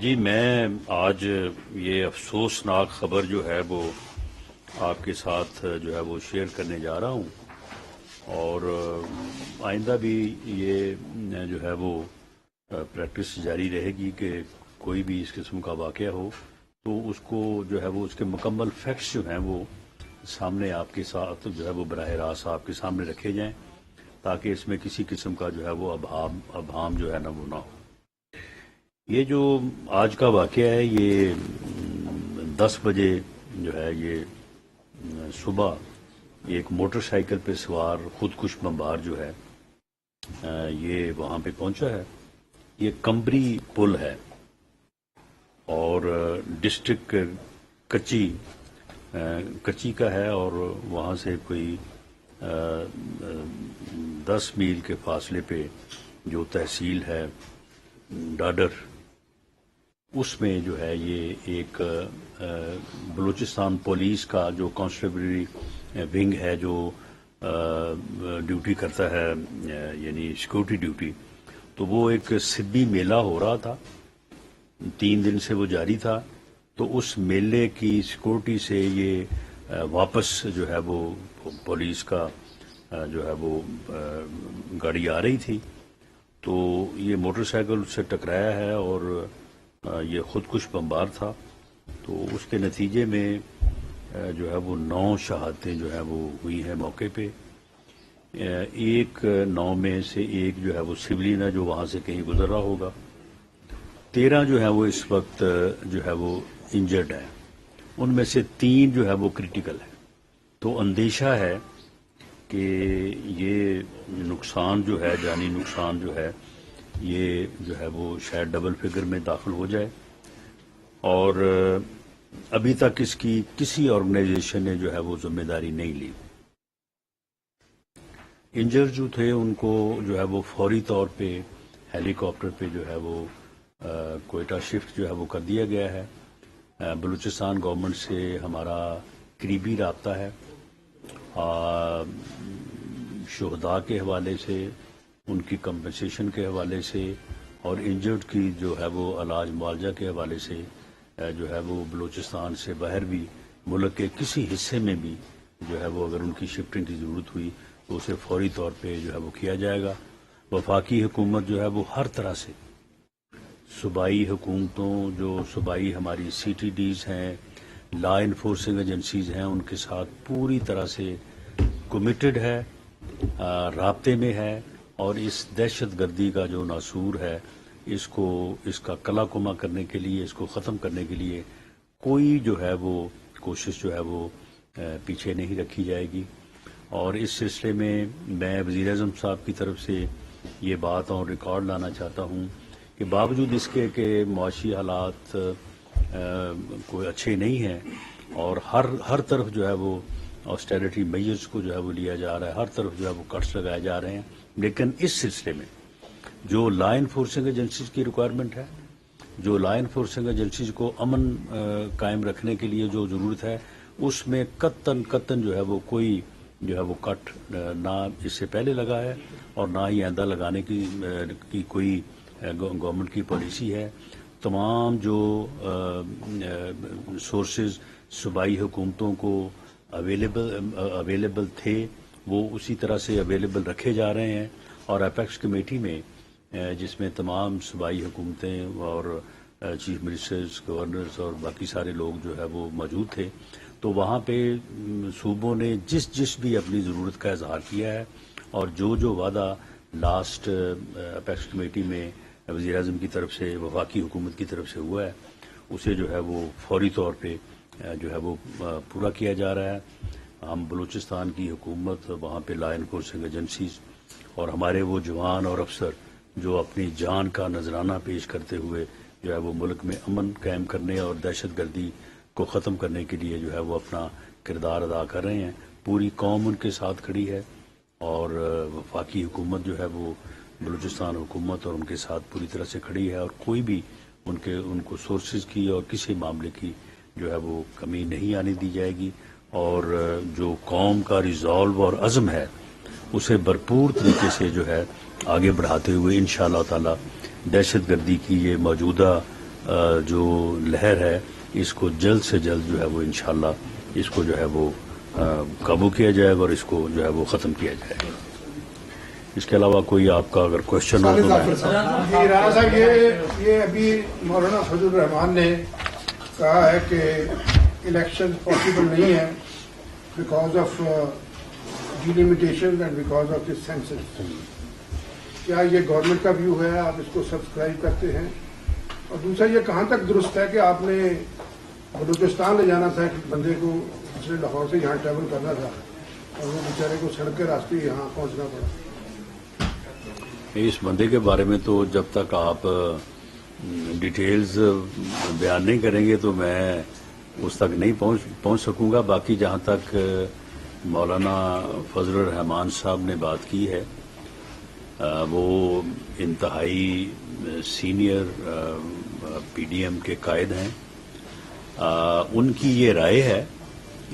جی میں آج یہ افسوسناک خبر جو ہے وہ آپ کے ساتھ جو ہے وہ شیئر کرنے جا رہا ہوں، اور آئندہ بھی یہ جو ہے وہ پریکٹس جاری رہے گی کہ کوئی بھی اس قسم کا واقعہ ہو تو اس کو جو ہے وہ اس کے مکمل فیکٹس جو ہیں وہ سامنے آپ کے ساتھ جو ہے وہ براہ راست آپ کے سامنے رکھے جائیں، تاکہ اس میں کسی قسم کا جو ہے وہ ابہام جو ہے نا وہ نہ ہو۔ یہ جو آج کا واقعہ ہے یہ 10 بجے جو ہے یہ صبح ایک موٹر سائیکل پہ سوار خودکش بمبار جو ہے یہ وہاں پہ پہنچا ہے۔ یہ کمبری پل ہے اور ڈسٹرکٹ کچی کا ہے، اور وہاں سے کوئی 10 میل کے فاصلے پہ جو تحصیل ہے ڈاڈر، اس میں جو ہے یہ ایک بلوچستان پولیس کا جو کانسٹیبلری ونگ ہے جو ڈیوٹی کرتا ہے، یعنی سیکورٹی ڈیوٹی، تو وہ ایک سبی میلہ ہو رہا تھا، 3 دن سے وہ جاری تھا، تو اس میلے کی سیکورٹی سے یہ واپس جو ہے وہ پولیس کا جو ہے وہ گاڑی آ رہی تھی، تو یہ موٹر سائیکل اس سے ٹکرایا ہے اور یہ خودکش بمبار تھا۔ تو اس کے نتیجے میں جو ہے وہ 9 شہادتیں جو ہے وہ ہوئی ہیں موقع پہ۔ ایک 9 میں سے ایک جو ہے وہ سویلین ہے جو وہاں سے کہیں گزر رہا ہوگا، 13 جو ہے وہ اس وقت جو ہے وہ انجرڈ ہے، ان میں سے 3 جو ہے وہ کریٹیکل ہے۔ تو اندیشہ ہے کہ یہ نقصان جو ہے، جانی نقصان جو ہے، یہ جو ہے وہ شاید ڈبل فگر میں داخل ہو جائے، اور ابھی تک اس کی کسی آرگنائزیشن نے جو ہے وہ ذمہ داری نہیں لی۔ انجر جو تھے ان کو جو ہے وہ فوری طور پہ ہیلی کاپٹر پہ جو ہے وہ کوئٹہ شفٹ جو ہے وہ کر دیا گیا ہے۔ بلوچستان گورنمنٹ سے ہمارا قریبی رابطہ ہے، شہداء کے حوالے سے، ان کی کمپنسیشن کے حوالے سے، اور انجرڈ کی جو ہے وہ علاج معالجہ کے حوالے سے جو ہے وہ بلوچستان سے باہر بھی ملک کے کسی حصے میں بھی جو ہے وہ اگر ان کی شفٹنگ کی ضرورت ہوئی تو اسے فوری طور پہ جو ہے وہ کیا جائے گا۔ وفاقی حکومت جو ہے وہ ہر طرح سے صوبائی حکومتوں، جو صوبائی ہماری سی ٹی ڈیز ہیں، لا انفورسنگ ایجنسیز ہیں، ان کے ساتھ پوری طرح سے کمیٹڈ ہے، رابطے میں ہے، اور اس دہشت گردی کا جو ناسور ہے اس کا کلا کما کرنے کے لیے، اس کو ختم کرنے کے لیے کوئی جو ہے وہ کوشش جو ہے وہ پیچھے نہیں رکھی جائے گی۔ اور اس سلسلے میں میں وزیر اعظم صاحب کی طرف سے یہ بات اور ریکارڈ لانا چاہتا ہوں کہ باوجود اس کے کہ معاشی حالات کوئی اچھے نہیں ہیں، اور ہر طرف جو ہے وہ آسٹیرٹی میجرز کو جو ہے وہ لیا جا رہا ہے، ہر طرف جو ہے وہ کٹس لگائے جا رہے ہیں، لیکن اس سلسلے میں جو لا انفورسنگ ایجنسیز کی ریکوائرمنٹ ہے، جو لا انفورسنگ ایجنسیز کو امن قائم رکھنے کے لیے جو ضرورت ہے، اس میں قطعاً جو ہے وہ کوئی جو ہے وہ کٹ نہ اس سے پہلے لگا ہے اور نہ ہی آئندہ لگانے کی کوئی گورنمنٹ کی پالیسی ہے۔ تمام جو سورسز صوبائی حکومتوں کو اویلیبل تھے وہ اسی طرح سے اویلیبل رکھے جا رہے ہیں، اور اپیکس کمیٹی میں جس میں تمام صوبائی حکومتیں اور چیف منسٹرز، گورنرز اور باقی سارے لوگ جو ہے وہ موجود تھے، تو وہاں پہ صوبوں نے جس بھی اپنی ضرورت کا اظہار کیا ہے، اور جو وعدہ لاسٹ اپیکس کمیٹی میں وزیر اعظم کی طرف سے، وفاقی حکومت کی طرف سے ہوا ہے، اسے جو ہے وہ فوری طور پہ جو ہے وہ پورا کیا جا رہا ہے۔ ہم بلوچستان کی حکومت، وہاں پہ لا انفورسنگ ایجنسیز اور ہمارے وہ جوان اور افسر جو اپنی جان کا نذرانہ پیش کرتے ہوئے جو ہے وہ ملک میں امن قائم کرنے اور دہشت گردی کو ختم کرنے کے لیے جو ہے وہ اپنا کردار ادا کر رہے ہیں۔ پوری قوم ان کے ساتھ کھڑی ہے، اور وفاقی حکومت جو ہے وہ بلوچستان حکومت اور ان کے ساتھ پوری طرح سے کھڑی ہے، اور کوئی بھی ان کو سورسز کی اور کسی معاملے کی جو ہے وہ کمی نہیں آنے دی جائے گی، اور جو قوم کا ریزالو اور عزم ہے اسے بھرپور طریقے سے جو ہے آگے بڑھاتے ہوئے انشاءاللہ تعالی دہشت گردی کی یہ موجودہ جو لہر ہے اس کو جلد سے جلد جو ہے وہ انشاءاللہ اس کو جو ہے وہ قابو کیا جائے گا اور اس کو جو ہے وہ ختم کیا جائے گا. اس کے علاوہ کوئی آپ کا اگر کوشچن ہو تو جی رانا صاحب یہ ابھی مولانا فضل الرحمان نے کہا ہے کہ الیکشن پاسبل نہیں ہے because of delimitation and because of this census. کیا یہ گورنمنٹ کا ویو ہے؟ آپ اس کو سبسکرائب کرتے ہیں؟ اور دوسرا یہ کہاں تک درست ہے کہ آپ نے بلوچستان لے جانا تھا ایک بندے کو جس نے لاہور سے یہاں ٹریول کرنا تھا اور وہ بیچارے کو سڑک کے راستے یہاں پہنچنا پڑا؟ اس بندے کے بارے میں تو جب تک آپ ڈیٹیلز بیان نہیں کریں گے تو میں اس تک نہیں پہنچ سکوں گا. باقی جہاں تک مولانا فضل الرحمان صاحب نے بات کی ہے وہ انتہائی سینئر پی ڈی ایم کے قائد ہیں. ان کی یہ رائے ہے.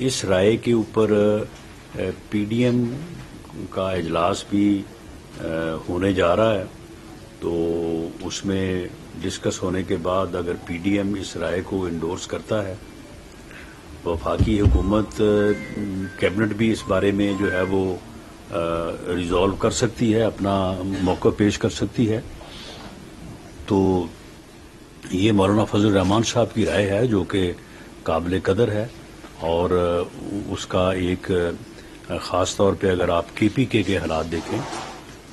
اس رائے کے اوپر پی ڈی ایم کا اجلاس بھی ہونے جا رہا ہے تو اس میں ڈسکس ہونے کے بعد اگر پی ڈی ایم اس رائے کو انڈورس کرتا ہے وفاقی حکومت کیبنٹ بھی اس بارے میں جو ہے وہ ریزالو کر سکتی ہے, اپنا موقع پیش کر سکتی ہے. تو یہ مولانا فضل الرحمان صاحب کی رائے ہے جو کہ قابل قدر ہے اور اس کا ایک خاص طور پہ اگر آپ کے پی کے حالات دیکھیں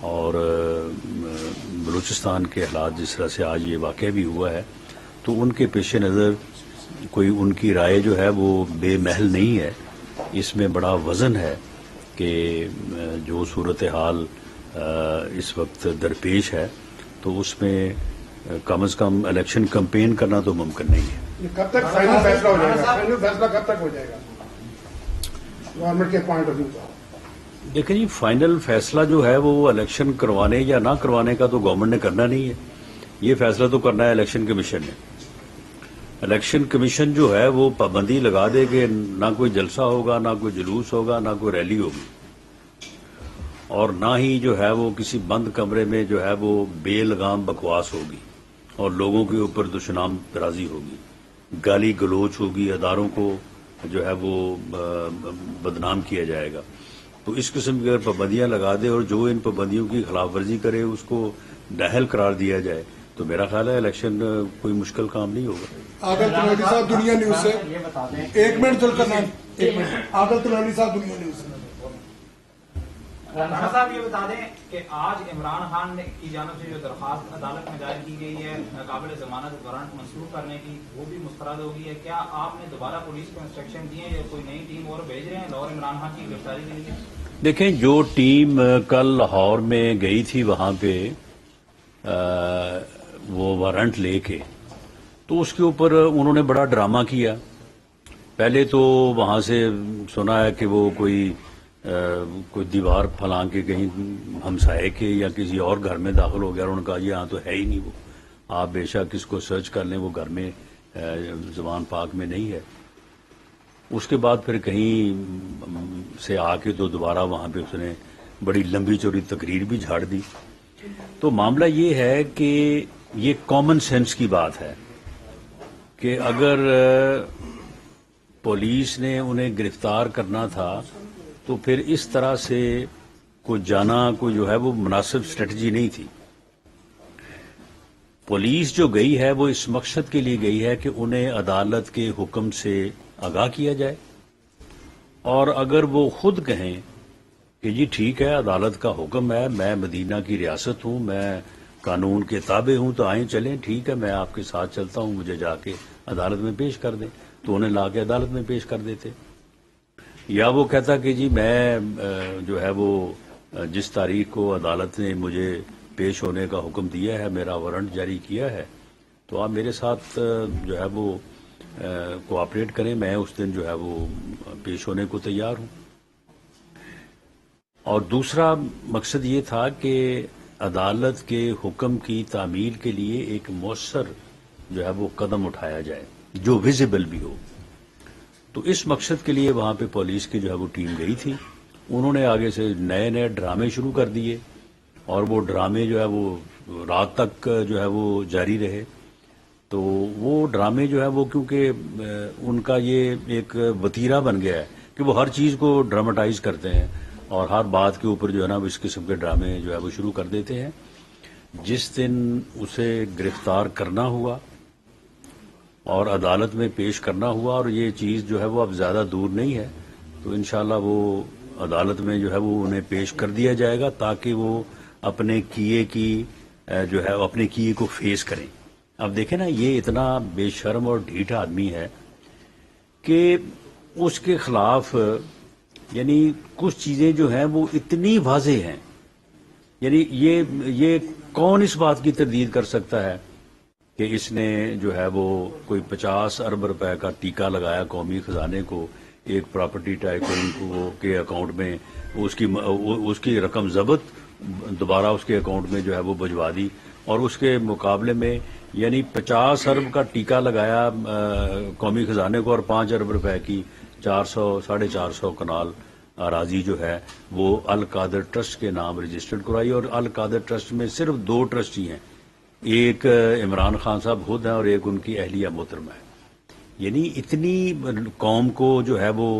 اور بلوچستان کے حالات جس طرح سے آج یہ واقعہ بھی ہوا ہے تو ان کے پیش نظر کوئی ان کی رائے جو ہے وہ بے محل نہیں ہے. اس میں بڑا وزن ہے کہ جو صورتحال اس وقت درپیش ہے تو اس میں کم از کم الیکشن کمپین کرنا تو ممکن نہیں ہے. کب تک فائنل فیصلہ ہو جائے گا؟ فائنل فیصلہ کب تک ہو جائے گا گورنمنٹ کے پوائنٹ آف ویو کا؟ دیکھیں جی, فائنل فیصلہ جو ہے وہ الیکشن کروانے یا نہ کروانے کا تو گورنمنٹ نے کرنا نہیں ہے. یہ فیصلہ تو کرنا ہے الیکشن کمیشن نے. الیکشن کمیشن جو ہے وہ پابندی لگا دے کہ نہ کوئی جلسہ ہوگا, نہ کوئی جلوس ہوگا, نہ کوئی ریلی ہوگی اور نہ ہی جو ہے وہ کسی بند کمرے میں جو ہے وہ بے لگام بکواس ہوگی اور لوگوں کے اوپر دشنام درازی ہوگی, گالی گلوچ ہوگی, اداروں کو جو ہے وہ بدنام کیا جائے گا. تو اس قسم کی اگر پابندیاں لگا دے اور جو ان پابندیوں کی خلاف ورزی کرے اس کو نااہل قرار دیا جائے تو میرا خیال ہے الیکشن کوئی مشکل کام نہیں ہوگا. عادل طلوانی صاحب دنیا نیوز سے ایک منٹ چل کرنا عادل طلوانی صاحب دنیا نیوز سے. رانا صاحب یہ بتا دیں کہ آج عمران خان کی جانب سے جو درخواست عدالت میں دائر کی گئی ہے قابل ضمانت وارنٹ منسوخ کرنے کی وہ بھی مسترد ہوگی ہے. کیا آپ نے دوبارہ پولیس کو انسٹرکشن دیے یا کوئی نئی ٹیم اور بھیج رہے ہیں لاہور عمران خان کی گرفتاری کے لیے؟ دیکھیں, جو ٹیم کل لاہور میں گئی تھی وہاں پہ وہ وارنٹ لے کے تو اس کے اوپر انہوں نے بڑا ڈرامہ کیا. پہلے تو وہاں سے سنا ہے کہ وہ کوئی دیوار پھلانگ کے کہیں ہمسائے کے یا کسی اور گھر میں داخل ہو گیا اور انہوں نے کہا یہاں تو ہے ہی نہیں, وہ آپ بے شک اس کو سرچ کر لیں, وہ گھر میں زبان پاک میں نہیں ہے. اس کے بعد پھر کہیں سے آ کے تو دوبارہ وہاں پہ اس نے بڑی لمبی چوڑی تقریر بھی جھاڑ دی. تو معاملہ یہ ہے کہ یہ کامن سینس کی بات ہے کہ اگر پولیس نے انہیں گرفتار کرنا تھا تو پھر اس طرح سے کوئی جانا کوئی جو ہے وہ مناسب اسٹریٹجی نہیں تھی. پولیس جو گئی ہے وہ اس مقصد کے لیے گئی ہے کہ انہیں عدالت کے حکم سے آگاہ کیا جائے اور اگر وہ خود کہیں کہ جی ٹھیک ہے عدالت کا حکم ہے, میں مدینہ کی ریاست ہوں, میں قانون کے تابع ہوں, تو آئیں چلیں, ٹھیک ہے میں آپ کے ساتھ چلتا ہوں, مجھے جا کے عدالت میں پیش کر دیں, تو انہیں لا کے عدالت میں پیش کر دیتے. یا وہ کہتا کہ جی میں جو ہے وہ جس تاریخ کو عدالت نے مجھے پیش ہونے کا حکم دیا ہے, میرا وارنٹ جاری کیا ہے, تو آپ میرے ساتھ جو ہے وہ کوآپریٹ کریں, میں اس دن جو ہے وہ پیش ہونے کو تیار ہوں. اور دوسرا مقصد یہ تھا کہ عدالت کے حکم کی تعمیل کے لیے ایک مؤثر جو ہے وہ قدم اٹھایا جائے جو ویزیبل بھی ہو. تو اس مقصد کے لیے وہاں پہ پولیس کی جو ہے وہ ٹیم گئی تھی. انہوں نے آگے سے نئے نئے ڈرامے شروع کر دیے اور وہ ڈرامے جو ہے وہ رات تک جو ہے وہ جاری رہے. تو وہ ڈرامے جو ہے وہ کیونکہ ان کا یہ ایک وتیرہ بن گیا ہے کہ وہ ہر چیز کو ڈراماٹائز کرتے ہیں اور ہر بات کے اوپر جو ہے نا اس قسم کے ڈرامے جو ہے وہ شروع کر دیتے ہیں. جس دن اسے گرفتار کرنا ہوا اور عدالت میں پیش کرنا ہوا اور یہ چیز جو ہے وہ اب زیادہ دور نہیں ہے تو انشاءاللہ وہ عدالت میں جو ہے وہ انہیں پیش کر دیا جائے گا تاکہ وہ اپنے کیے کی جو ہے اپنے کیے کو فیس کریں. اب دیکھیں نا یہ اتنا بے شرم اور ڈھیٹ آدمی ہے کہ اس کے خلاف یعنی کچھ چیزیں جو ہیں وہ اتنی واضح ہیں. یعنی یہ کون اس بات کی تردید کر سکتا ہے کہ اس نے جو ہے وہ کوئی 50 ارب روپے کا ٹیکہ لگایا قومی خزانے کو ایک پراپرٹی ٹائکون کو کے اکاؤنٹ میں اس کی رقم ضبط دوبارہ اس کے اکاؤنٹ میں جو ہے وہ بھجوا دی اور اس کے مقابلے میں یعنی 50 ارب کا ٹیکہ لگایا قومی خزانے کو اور 5 ارب روپے کی 400-450 کنال اراضی جو ہے وہ القادر ٹرسٹ کے نام رجسٹرڈ کرائی اور القادر ٹرسٹ میں صرف 2 ٹرسٹی ہیں, ایک عمران خان صاحب خود ہیں اور ایک ان کی اہلیہ محترمہ ہے. یعنی اتنی قوم کو جو ہے وہ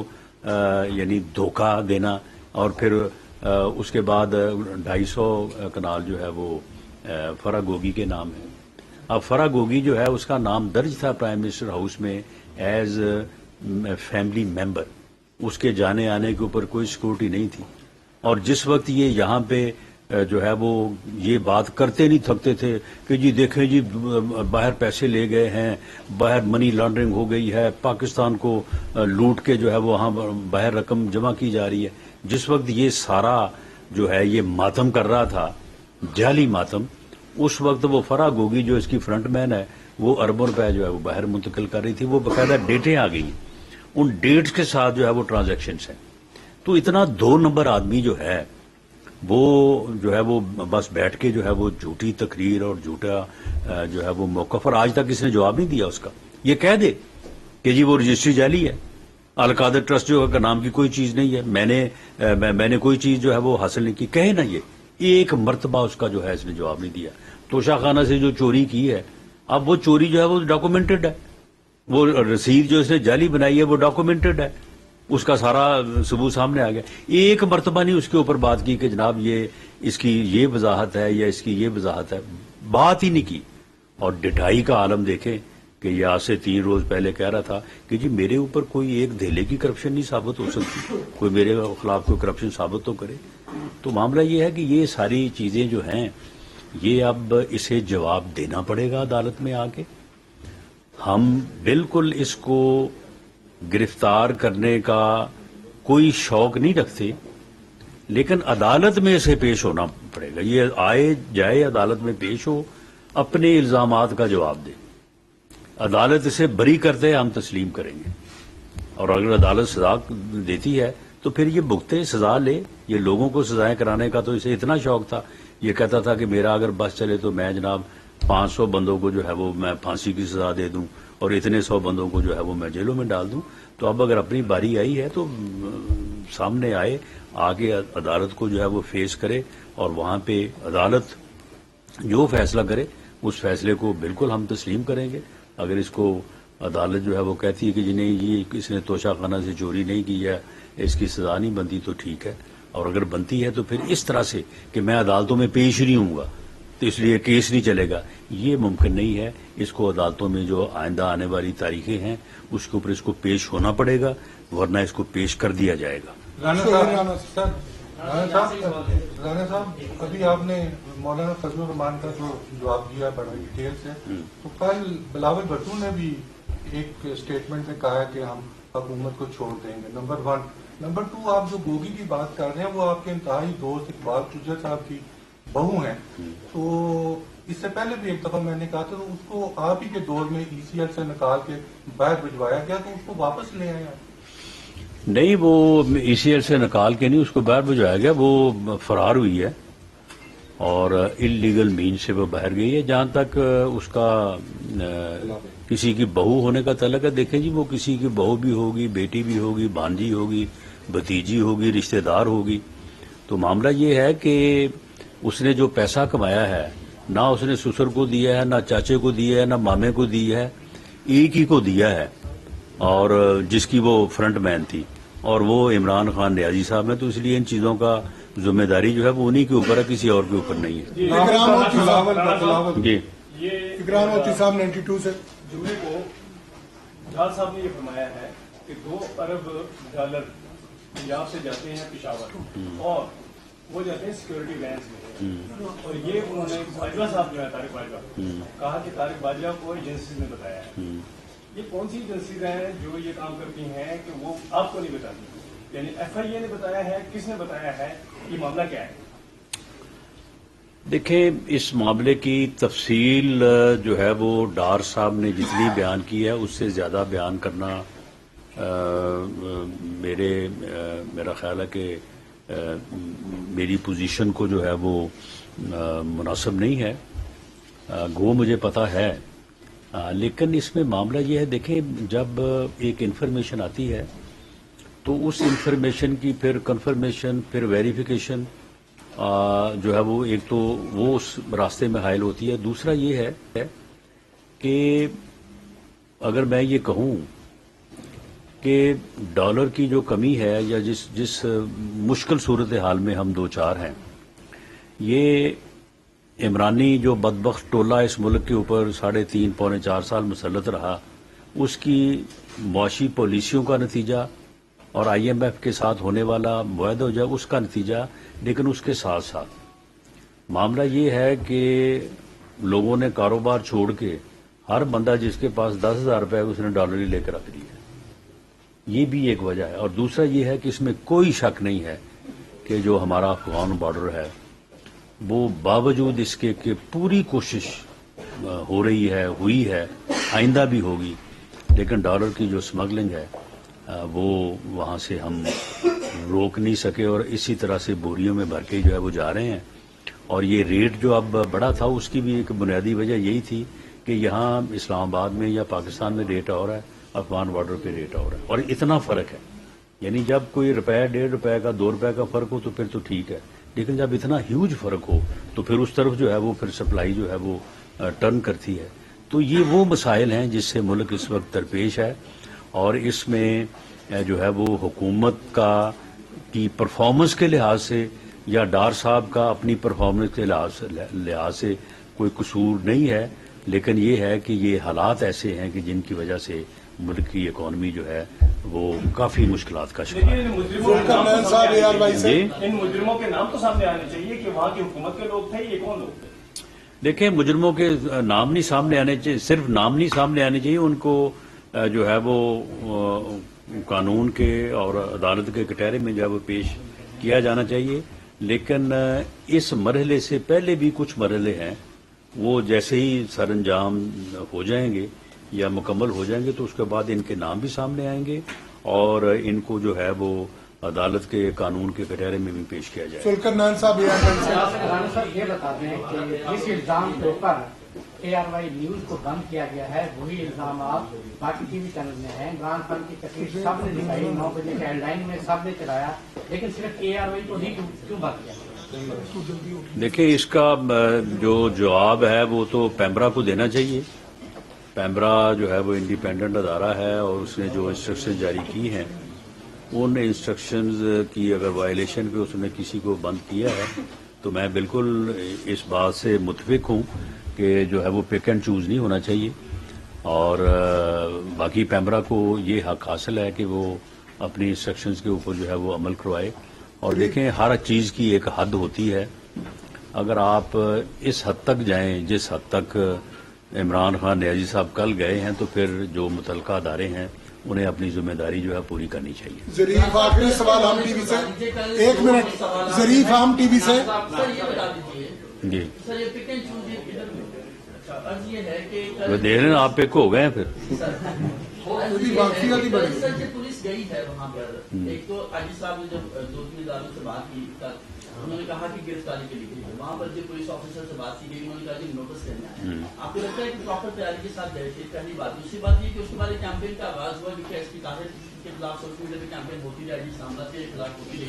یعنی دھوکہ دینا اور پھر اس کے بعد 250 کنال جو ہے وہ فرا گوگی کے نام ہے. اب فرا گوگی جو ہے اس کا نام درج تھا پرائم منسٹر ہاؤس میں ایز فیملی ممبر, اس کے جانے آنے کے اوپر کوئی سیکورٹی نہیں تھی. اور جس وقت یہ یہاں پہ جو ہے وہ یہ بات کرتے نہیں تھکتے تھے کہ جی دیکھیں جی باہر پیسے لے گئے ہیں, باہر منی لانڈرنگ ہو گئی ہے, پاکستان کو لوٹ کے جو ہے وہ وہاں باہر رقم جمع کی جا رہی ہے, جس وقت یہ سارا جو ہے یہ ماتم کر رہا تھا جعلی ماتم, اس وقت وہ فرا گوگی جو اس کی فرنٹ مین ہے وہ اربوں روپے جو ہے وہ باہر منتقل کر رہی تھی. وہ باقاعدہ ڈیٹیں آ گئی, ان ڈیٹس کے ساتھ جو ہے وہ ٹرانزیکشنز ہیں. تو اتنا 2 نمبر آدمی جو ہے وہ بس بیٹھ کے جو ہے وہ جھوٹی تقریر اور جھوٹا جو ہے وہ موقف, اور آج تک اس نے جواب نہیں دیا اس کا. یہ کہہ دے کہ جی وہ رجسٹری جعلی ہے, القادر ٹرسٹ جو کا نام کی کوئی چیز نہیں ہے, میں نے کوئی چیز جو ہے وہ حاصل نہیں کی, کہے نا. یہ ایک مرتبہ اس کا جو ہے اس نے جواب نہیں دیا. توشہ خانہ سے جو چوری کی ہے اب وہ چوری جو ہے وہ ڈاکومنٹڈ ہے, وہ رسید جو اس نے جعلی بنائی ہے وہ ڈاکومنٹڈ ہے, اس کا سارا ثبوت سامنے آ گیا. ایک مرتبہ نہیں اس کے اوپر بات کی کہ جناب یہ اس کی یہ وضاحت ہے یا اس کی یہ وضاحت ہے, بات ہی نہیں کی. اور ڈٹائی کا عالم دیکھیں کہ یہ آج سے 3 روز پہلے کہہ رہا تھا کہ جی میرے اوپر کوئی ایک دھیلے کی کرپشن نہیں ثابت ہو سکتی, کوئی میرے خلاف کوئی کرپشن ثابت تو کرے. تو معاملہ یہ ہے کہ یہ ساری چیزیں جو ہیں یہ اب اسے جواب دینا پڑے گا عدالت میں آ کے. ہم بالکل اس کو گرفتار کرنے کا کوئی شوق نہیں رکھتے, لیکن عدالت میں اسے پیش ہونا پڑے گا. یہ آئے جائے عدالت میں پیش ہو, اپنے الزامات کا جواب دے. عدالت اسے بری کرتے ہم تسلیم کریں گے, اور اگر عدالت سزا دیتی ہے تو پھر یہ بھگتے, سزا لے. یہ لوگوں کو سزائیں کرانے کا تو اسے اتنا شوق تھا, یہ کہتا تھا کہ میرا اگر بس چلے تو میں جناب 500 بندوں کو جو ہے وہ میں پھانسی کی سزا دے دوں اور اتنے 100 بندوں کو جو ہے وہ میں جیلوں میں ڈال دوں. تو اب اگر اپنی باری آئی ہے تو سامنے آئے, آگے عدالت کو جو ہے وہ فیس کرے, اور وہاں پہ عدالت جو فیصلہ کرے اس فیصلے کو بالکل ہم تسلیم کریں گے. اگر اس کو عدالت جو ہے وہ کہتی ہے کہ جی نہیں یہ اس نے توشہ خانہ سے چوری نہیں کی ہے, اس کی سزا نہیں بنتی تو ٹھیک ہے, اور اگر بنتی ہے تو پھر اس طرح سے کہ میں عدالتوں میں پیش نہیں ہوں گا تو اس لیے کیس نہیں چلے گا, یہ ممکن نہیں ہے. اس کو عدالتوں میں جو آئندہ آنے والی تاریخیں ہیں اس کے اوپر اس کو پیش ہونا پڑے گا, ورنہ اس کو پیش کر دیا جائے گا. رانا صاحب ابھی آپ نے مولانا فضل الرحمان کا جو جواب دیا بڑا ڈیٹیل سے, تو کل بلاول بھٹو نے بھی ایک اسٹیٹمنٹ میں کہا ہے کہ ہم حکومت کو چھوڑ دیں گے. نمبر 1. نمبر 2, آپ جو گوگی کی بات کر رہے ہیں وہ آپ کے انتہائی دوست اقبال چجر صاحب کی بہو ہیں. تو اس سے پہلے بھی ایک دفعہ میں نے کہا تھا تو اس کو آپ ہی کے دور میں ECL سے نکال کے باہر بھجوایا گیا, تو اس کو واپس لے آئے. نہیں, وہ ECL سے نکال کے نہیں اس کو باہر بھجوایا گیا, وہ فرار ہوئی ہے اور انلیگل مین سے وہ باہر گئی ہے. جہاں تک اس کا کسی کی بہو ہونے کا تعلق ہے, دیکھیں جی وہ کسی کی بہو بھی ہوگی, بیٹی بھی ہوگی, بھانجی ہوگی, بھتیجی ہوگی, رشتہ دار ہوگی. تو معاملہ یہ ہے کہ اس نے جو پیسہ کمایا ہے نہ اس نے سسر کو دیا ہے، نہ چاچے کو دیا ہے، نہ مامے کو دیا ہے، ایک ہی کو دیا ہے، اور جس کی وہ فرنٹ مین تھی، اور وہ عمران خان نیازی صاحب ہیں. تو اس لیے ان چیزوں کا ذمہ داری جو ہے وہ انہی کے اوپر ہے، کسی اور کے اوپر نہیں ہے. بلاول جی اکرام ہوتی صاحب 92 سے جمعے کو جھال صاحب نے یہ فرمایا ہے کہ $2 ارب پنجاب سے جاتے ہیں پشاور اور وہ جاتے ہیں سیکورٹی وینس میں، اور یہ انہوں نے باجوہ صاحب جو ہے طارق باجوہ کہا کہ طارق باجوہ کو ایجنسیز نے بتایا ہے. یہ کون سی ایجنسیز ہیں جو یہ کام کرتی ہیں کہ وہ آپ کو نہیں بتاتی؟ یعنی ایف آئی اے نے بتایا ہے، کس نے بتایا ہے، یہ معاملہ کیا ہے؟ دیکھیں، اس معاملے کی تفصیل جو ہے وہ ڈار صاحب نے جتنی بیان کی ہے اس سے زیادہ بیان کرنا میرا خیال ہے کہ میری پوزیشن کو جو ہے وہ مناسب نہیں ہے. گو مجھے پتا ہے، لیکن اس میں معاملہ یہ ہے، دیکھیں جب ایک انفارمیشن آتی ہے تو اس انفارمیشن کی پھر کنفرمیشن، پھر ویریفیکیشن جو ہے وہ ایک تو وہ اس راستے میں حائل ہوتی ہے. دوسرا یہ ہے کہ اگر میں یہ کہوں کہ ڈالر کی جو کمی ہے یا جس مشکل صورتحال میں ہم دو چار ہیں، یہ عمرانی جو بدبخت ٹولہ اس ملک کے اوپر 3.5 پونے 4 سال مسلط رہا، اس کی معاشی پالیسیوں کا نتیجہ اور آئی ایم ایف کے ساتھ ہونے والا معاہدہ جو ہے اس کا نتیجہ. لیکن اس کے ساتھ ساتھ معاملہ یہ ہے کہ لوگوں نے کاروبار چھوڑ کے ہر بندہ جس کے پاس 10,000 روپے اس نے ڈالر ہی لے کر رکھ دیا. یہ بھی ایک وجہ ہے. اور دوسرا یہ ہے کہ اس میں کوئی شک نہیں ہے کہ جو ہمارا افغان بارڈر ہے وہ باوجود اس کے کہ پوری کوشش ہو رہی ہے، ہوئی ہے، آئندہ بھی ہوگی، لیکن ڈالر کی جو سمگلنگ ہے وہ وہاں سے ہم روک نہیں سکے، اور اسی طرح سے بوریوں میں بھر کے جو ہے وہ جا رہے ہیں. اور یہ ریٹ جو اب بڑا تھا اس کی بھی ایک بنیادی وجہ یہی تھی کہ یہاں اسلام آباد میں یا پاکستان میں ریٹ اور ہے، افغان بارڈر پہ ریٹ اور ہے، اور اتنا فرق ہے. یعنی جب کوئی روپے 1.5 روپے کا 2 روپے کا فرق ہو تو پھر تو ٹھیک ہے، لیکن جب اتنا ہیوج فرق ہو تو پھر اس طرف جو ہے وہ پھر سپلائی جو ہے وہ ٹرن کرتی ہے. تو یہ وہ مسائل ہیں جس سے ملک اس وقت درپیش ہے، اور اس میں جو ہے وہ حکومت کی پرفارمنس کے لحاظ سے یا ڈار صاحب کا اپنی پرفارمنس کے لحاظ سے کوئی قصور نہیں ہے، لیکن یہ ہے کہ یہ حالات ایسے ہیں کہ جن کی وجہ سے ملک کی اکانومی جو ہے وہ کافی مشکلات کا شکار ہے. ان مجرموں کے نام تو سامنے آنے چاہیے کہ وہاں کی حکومت کے لوگ تھے، یہ کون لوگ تھے؟ دیکھیں، مجرموں کے نام نہیں سامنے آنے چاہیے، صرف نام نہیں سامنے آنے چاہیے، ان کو جو ہے وہ قانون کے اور عدالت کے کٹہرے میں جو ہے وہ پیش کیا جانا چاہیے. لیکن اس مرحلے سے پہلے بھی کچھ مرحلے ہیں، وہ جیسے ہی سر انجام ہو جائیں گے یا مکمل ہو جائیں گے تو اس کے بعد ان کے نام بھی سامنے آئیں گے اور ان کو جو ہے وہ عدالت کے قانون کے کٹہرے میں بھی پیش کیا جائے. سلکرنان صاحب یہ بتا دیں کہ جس الزام کے اوپر ARY نیوز کو بند کیا گیا ہے وہی الزامات باقی ٹی وی چینل میں ہیں. عمران خان کی تقریر سب نے دکھائی، 9 بجے کے ہیڈ لائن میں سب نے چلایا، لیکن صرف ARY کو ہی کیوں بند کیا؟ دیکھیں، اس کا جو جواب ہے وہ تو پیمرا کو دینا چاہیے. پیمرا جو ہے وہ انڈیپینڈنٹ ادارہ ہے اور اس نے جو انسٹرکشن جاری کی ہیں ان انسٹرکشنز کی اگر وائلیشن پہ اس نے کسی کو بند کیا ہے تو میں بالکل اس بات سے متفق ہوں کہ جو ہے وہ پک اینڈ چوز نہیں ہونا چاہیے. اور باقی پیمرا کو یہ حق حاصل ہے کہ وہ اپنی انسٹرکشنز کے اوپر جو ہے وہ عمل کروائے. اور دیکھیں، ہر چیز کی ایک حد ہوتی ہے. اگر آپ اس حد تک جائیں جس حد تک عمران خان نیازی صاحب کل گئے ہیں تو پھر جو متعلقہ ادارے ہیں انہیں اپنی ذمہ داری جو ہے پوری کرنی چاہیے. ظریف آخری سوال ہم ٹی وی سے، 1 منٹ. ظریف ہم ٹی وی سے جی وہ دیکھ رہے ہیں آپ پک ہو گئے ہیں پھر. پولیس گئی ہے وہاں پر، ایک تو آجی صاحب نے جب 2-3 اداروں سے بات کی انہوں نے کہا کہ گرفتاری کے لیے وہاں پر جو پولیس آفیسر سے بات کی گئی انہوں نے کہا کہ نوٹس کرنا ہے. آپ کو لگتا ہے کہ پراپر تیاری کے ساتھ گئے تھے؟ پہلی بات. دوسری بات یہ کہ اس کے بعد ایک کیمپین کا آغاز ہوا کیونکہ ایس پی طاہر کے خلاف سوشل میڈیا پہ کیمپین ہوتی رہی، اسلام آباد کے خلاف ہوتی رہی.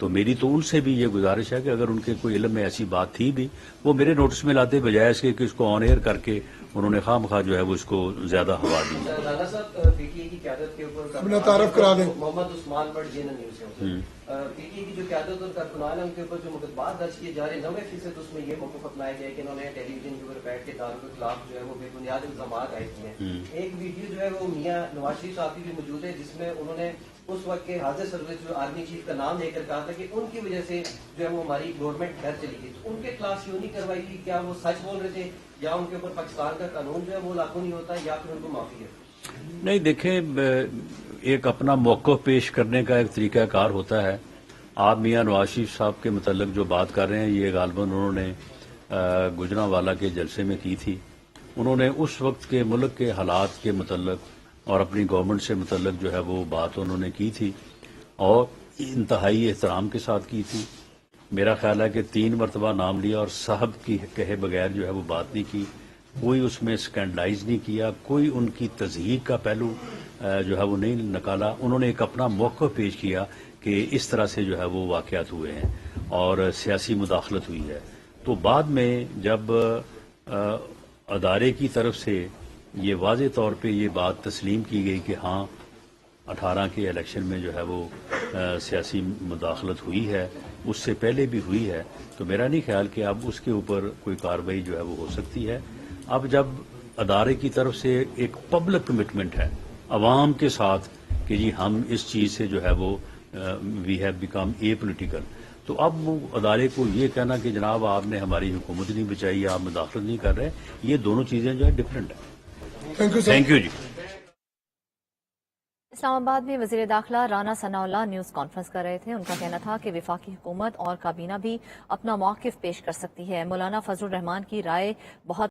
تو میری تو ان سے بھی یہ گزارش ہے کہ اگر ان کے کوئی علم میں ایسی بات تھی بھی وہ میرے نوٹس میں لاتے بجائے اس کے کہ اس کو آن ایئر کر کے انہوں نے خواہ مخواہ جو ہے وہ اس کو زیادہ ہوا دی. رانا صاحب پی ٹی اے کی قیادت کے اوپر اپنا تعارف کرا دیں. Muhammad Usman but J news سے پی ٹی اے کی جو قیادت اور کارکنان ہے ان کے اوپر جو مقدمات درج کیے جا رہے ہیں 90% اس میں یہ موقف اپنایا گیا ہے کہ انہوں نے ٹیلی ویژن کے اوپر بیٹھ کے داروں کے خلاف جو ہے وہ بے بنیاد الزامات عائد کیے ہیں. ایک ویڈیو جو ہے وہ میاں نواز شریف صاحب کی بھی موجود ہے جس میں انہوں نے اس وقت کے حاضر سروس جو آرمی چیف کا نام لے کر کہا تھا کہ ان کی وجہ سے جو ہے وہ ہماری گورنمنٹ گھر چلی گئی. تو ان کے خلاف کیوں نہیں کروائی گئی؟ کیا وہ سچ بول رہے تھے یا ان کے اوپر پاکستان کا قانون جو ہے وہ لاگو نہیں ہوتا یا پھر ان کو معافی ہے؟ نہیں دیکھیں، ایک اپنا موقف پیش کرنے کا ایک طریقہ کار ہوتا ہے. آپ میاں نواز شریف صاحب کے متعلق جو بات کر رہے ہیں یہ غالباً انہوں نے گجرانوالہ کے جلسے میں کی تھی. انہوں نے اس وقت کے ملک کے حالات کے متعلق اور اپنی گورنمنٹ سے متعلق جو ہے وہ بات انہوں نے کی تھی اور انتہائی احترام کے ساتھ کی تھی. میرا خیال ہے کہ 3 مرتبہ نام لیا اور صاحب کی کہے بغیر جو ہے وہ بات نہیں کی. کوئی اس میں اسکینڈلائز نہیں کیا، کوئی ان کی تضحیق کا پہلو جو ہے وہ نہیں نکالا. انہوں نے ایک اپنا موقف پیش کیا کہ اس طرح سے جو ہے وہ واقعات ہوئے ہیں اور سیاسی مداخلت ہوئی ہے. تو بعد میں جب ادارے کی طرف سے یہ واضح طور پہ یہ بات تسلیم کی گئی کہ ہاں 18 کے الیکشن میں جو ہے وہ سیاسی مداخلت ہوئی ہے، اس سے پہلے بھی ہوئی ہے، تو میرا نہیں خیال کہ اب اس کے اوپر کوئی کارروائی جو ہے وہ ہو سکتی ہے. اب جب ادارے کی طرف سے ایک پبلک کمٹمنٹ ہے عوام کے ساتھ کہ جی ہم اس چیز سے جو ہے وہ we have become a political, تو اب وہ ادارے کو یہ کہنا کہ جناب آپ نے ہماری حکومت نہیں بچائی، آپ مداخلت نہیں کر رہے، یہ دونوں چیزیں جو ہے ڈفرینٹ ہیں. تھینک یو جی. اسلام آباد میں وزیر داخلہ رانا ثناء اللہ نیوز کانفرنس کر رہے تھے. ان کا کہنا تھا کہ وفاقی حکومت اور کابینہ بھی اپنا موقف پیش کر سکتی ہے. مولانا فضل الرحمان کی رائے بہت